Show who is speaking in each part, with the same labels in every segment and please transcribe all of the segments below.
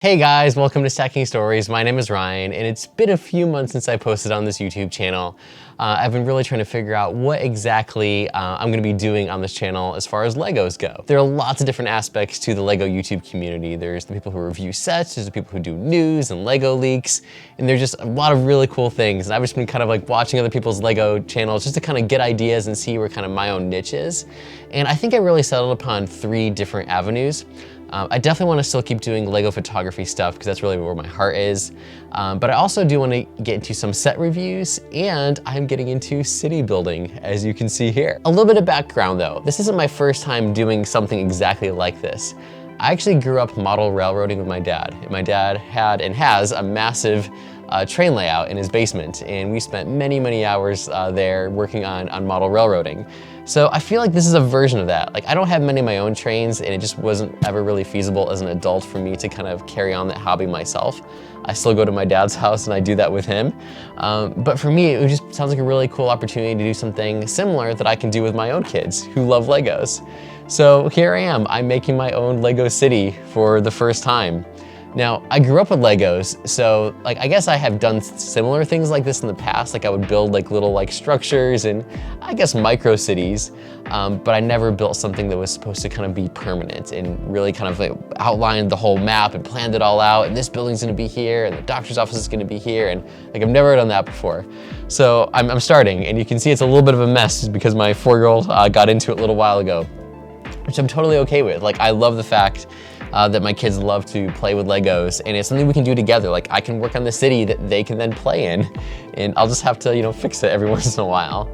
Speaker 1: Hey guys, welcome to Stacking Stories. My name is Ryan, and it's been a few months since I posted on this YouTube channel. I've been really trying to figure out what exactly I'm gonna be doing on this channel as far as Legos go. There are lots of different aspects to the Lego YouTube community. There's the people who review sets, there's the people who do news and Lego leaks, and there's just a lot of really cool things. And I've just been kind of like watching other people's Lego channels just to kind of get ideas and see where kind of my own niche is. And I think I really settled upon 3 different avenues. I definitely want to still keep doing Lego photography stuff because that's really where my heart is. But I also do want to get into some set reviews, and I'm getting into city building, as you can see here. A little bit of background though. This isn't my first time doing something exactly like this. I actually grew up model railroading with my dad. My dad had and has a massive train layout in his basement, and we spent many hours there working on model railroading. So I feel like this is a version of that. Like, I don't have many of my own trains, and it just wasn't ever really feasible as an adult for me to kind of carry on that hobby myself. I still go to my dad's house and I do that with him. But for me, it just sounds like a really cool opportunity to do something similar that I can do with my own kids who love Legos. So here I am, I'm making my own Lego city for the first time. Now, I grew up with Legos, so like I guess I have done similar things like this in the past. Like I would build like little like structures and I guess micro cities, but I never built something that was supposed to kind of be permanent and really kind of like outlined the whole map and planned it all out. And this building's gonna be here, and the doctor's office is gonna be here, and like I've never done that before. So I'm starting, and you can see it's a little bit of a mess because my 4-year-old got into it a little while ago, which I'm totally okay with. Like I love the fact that my kids love to play with Legos, and it's something we can do together. Like I can work on the city that they can then play in, and I'll just have to, you know, fix it every once in a while.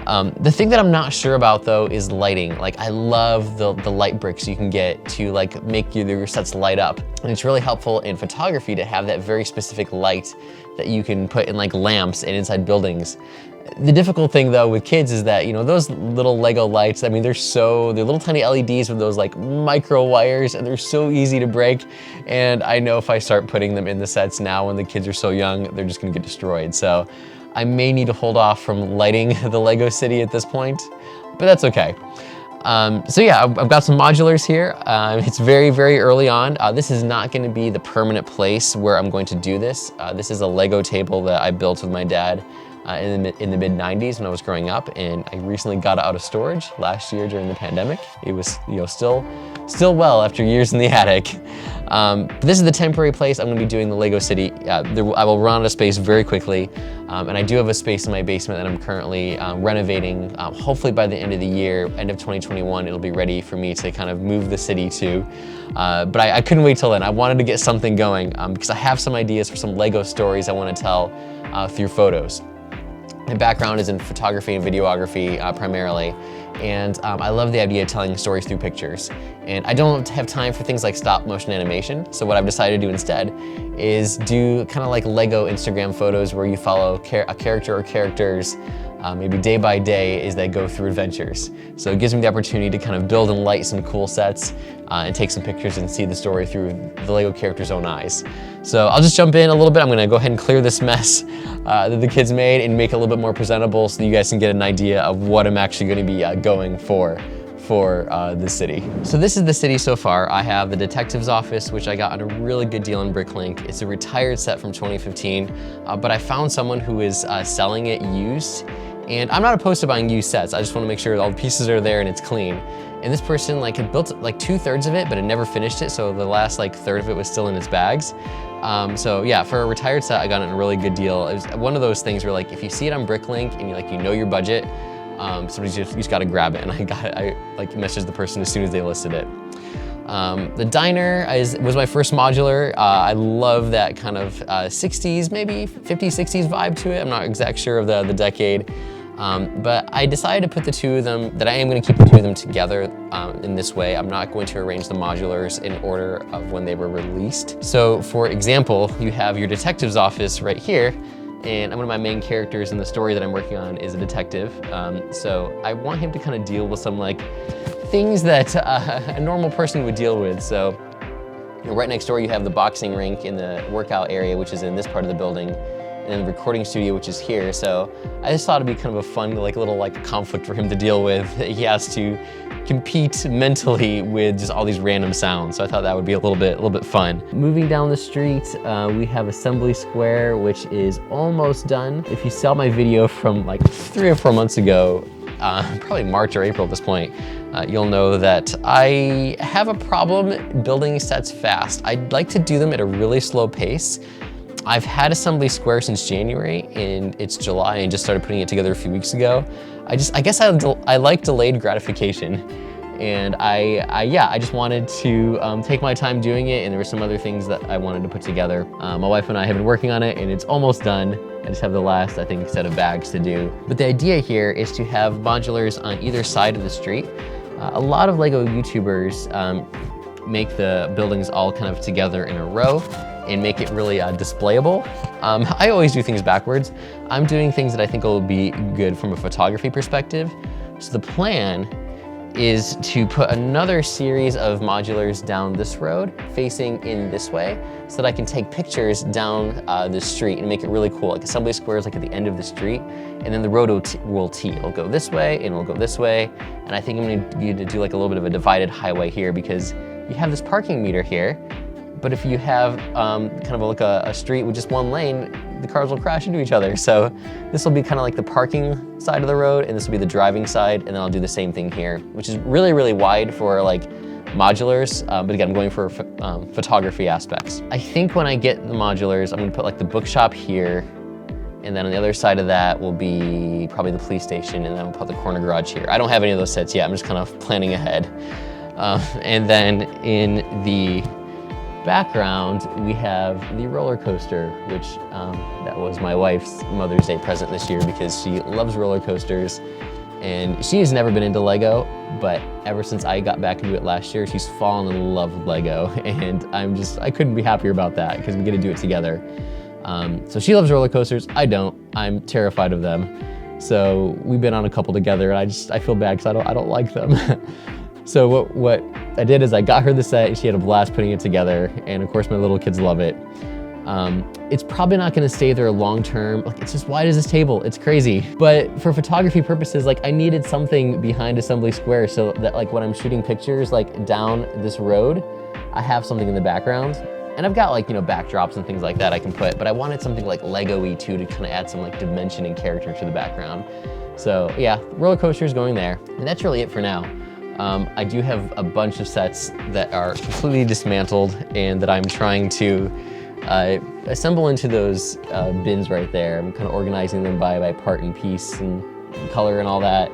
Speaker 1: The thing that I'm not sure about though is lighting. Like I love the light bricks you can get to like make your sets light up. And it's really helpful in photography to have that very specific light that you can put in like lamps and inside buildings. The difficult thing though with kids is that, you know, those little Lego lights, I mean, they're little tiny LEDs with those like micro wires, and they're so easy to break. And I know if I start putting them in the sets now when the kids are so young, they're just gonna get destroyed. So I may need to hold off from lighting the Lego city at this point, but that's okay. So yeah, I've got some modulars here. It's very early on. This is not gonna be the permanent place where I'm going to do this. This is a Lego table that I built with my dad in the mid-90s when I was growing up, and I recently got it out of storage last year during the pandemic. It was, you know, still well after years in the attic. But this is the temporary place I'm gonna be doing the Lego city. I will run out of space very quickly, and I do have a space in my basement that I'm currently renovating. Hopefully by the end of the year, end of 2021, it'll be ready for me to kind of move the city to. But I couldn't wait till then. I wanted to get something going because I have some ideas for some Lego stories I wanna tell through photos. My background is in photography and videography primarily, and I love the idea of telling stories through pictures. And I don't have time for things like stop motion animation, so what I've decided to do instead is do kind of like Lego Instagram photos where you follow a character or characters maybe day by day as they go through adventures. So it gives me the opportunity to kind of build and light some cool sets and take some pictures and see the story through the Lego character's own eyes. So I'll just jump in a little bit. I'm gonna go ahead and clear this mess that the kids made and make it a little bit more presentable so you guys can get an idea of what I'm actually gonna be going for the city. So this is the city so far. I have the detective's office, which I got on a really good deal in Bricklink. It's a retired set from 2015, but I found someone who is selling it used. And I'm not opposed to buying used sets. I just want to make sure all the pieces are there and it's clean. And this person like had built like 2/3 of it, but had never finished it. So the last like third of it was still in its bags. So yeah, for a retired set, I got it in a really good deal. It was one of those things where like, if you see it on Bricklink and you know your budget, you just gotta grab it. And I like messaged the person as soon as they listed it. The diner was my first modular. I love that kind of 60s, maybe 50s, 60s vibe to it. I'm not exactly sure of the decade. But I decided to put the two of them, that I am gonna keep the two of them together in this way. I'm not going to arrange the modulars in order of when they were released. So for example, you have your detective's office right here, and one of my main characters in the story that I'm working on is a detective. So I want him to kind of deal with some like things that a normal person would deal with. So you know, right next door you have the boxing rink in the workout area, which is in this part of the building. and then the recording studio, which is here. So I just thought it'd be kind of a fun, like little like conflict for him to deal with. He has to compete mentally with just all these random sounds. So I thought that would be a little bit fun. Moving down the street, we have Assembly Square, which is almost done. If you saw my video from like 3 or 4 months ago, probably March or April at this point, you'll know that I have a problem building sets fast. I'd like to do them at a really slow pace. I've had Assembly Square since January, and it's July, and just started putting it together a few weeks ago. I guess I like delayed gratification, and I just wanted to take my time doing it, and there were some other things that I wanted to put together. My wife and I have been working on it, and it's almost done. I just have the last, I think, set of bags to do. But the idea here is to have modulars on either side of the street. A lot of Lego YouTubers make the buildings all kind of together in a row and make it really displayable. I always do things backwards. I'm doing things that I think will be good from a photography perspective. So the plan is to put another series of modulars down this road facing in this way so that I can take pictures down the street and make it really cool. Like Assembly Square is like at the end of the street, and then the road will T. It'll go this way and it'll go this way. And I think I'm gonna need to do like a little bit of a divided highway here because you have this parking meter here, but if you have kind of like a street with just one lane, the cars will crash into each other. So this will be kind of like the parking side of the road, and this will be the driving side, and then I'll do the same thing here, which is really, really wide for like modulars, but again, I'm going for photography aspects. I think when I get the modulars, I'm gonna put like the bookshop here, and then on the other side of that will be probably the police station, and then we'll put the corner garage here. I don't have any of those sets yet, I'm just kind of planning ahead. And then in the background, we have the roller coaster, which that was my wife's Mother's Day present this year because she loves roller coasters, and she has never been into Lego, but ever since I got back into it last year, she's fallen in love with Lego, and I couldn't be happier about that because we get to do it together. So she loves roller coasters, I don't. I'm terrified of them. So we've been on a couple together, and I feel bad because I don't like them. So what I did is I got her the set, and she had a blast putting it together, and of course my little kids love it. It's probably not gonna stay there long term. Like, it's just wide as this table, it's crazy. But for photography purposes, like I needed something behind Assembly Square so that like when I'm shooting pictures like down this road, I have something in the background. And I've got like, you know, backdrops and things like that I can put, but I wanted something like Lego-y too to kind of add some like dimension and character to the background. So yeah, roller coaster's going there, and that's really it for now. I do have a bunch of sets that are completely dismantled and that I'm trying to assemble into those bins right there. I'm kind of organizing them by part and piece and color and all that.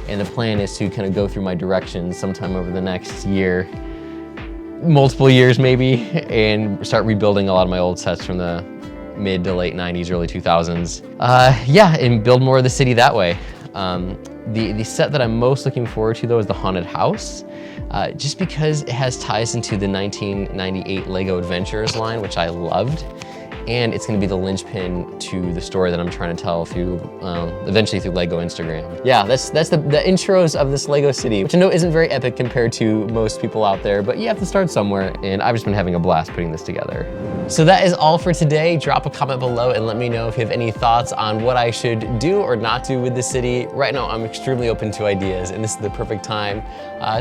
Speaker 1: And the plan is to kind of go through my directions sometime over the next year, multiple years maybe, and start rebuilding a lot of my old sets from the mid to late 90s, early 2000s. Yeah, and build more of the city that way. The set that I'm most looking forward to though is the Haunted House, just because it has ties into the 1998 Lego Adventures line, which I loved, and it's gonna be the linchpin to the story that I'm trying to tell through, eventually through Lego Instagram. Yeah, that's the intros of this Lego city, which I know isn't very epic compared to most people out there, but you have to start somewhere, and I've just been having a blast putting this together. So that is all for today. Drop a comment below and let me know if you have any thoughts on what I should do or not do with the city. Right now, I'm extremely open to ideas, and this is the perfect time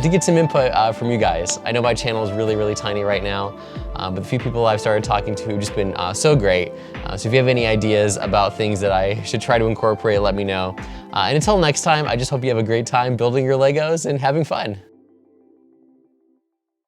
Speaker 1: to get some input from you guys. I know my channel is really, really tiny right now, but the few people I've started talking to have just been so great. So if you have any ideas about things that I should try to incorporate, let me know. And until next time, I just hope you have a great time building your Legos and having fun.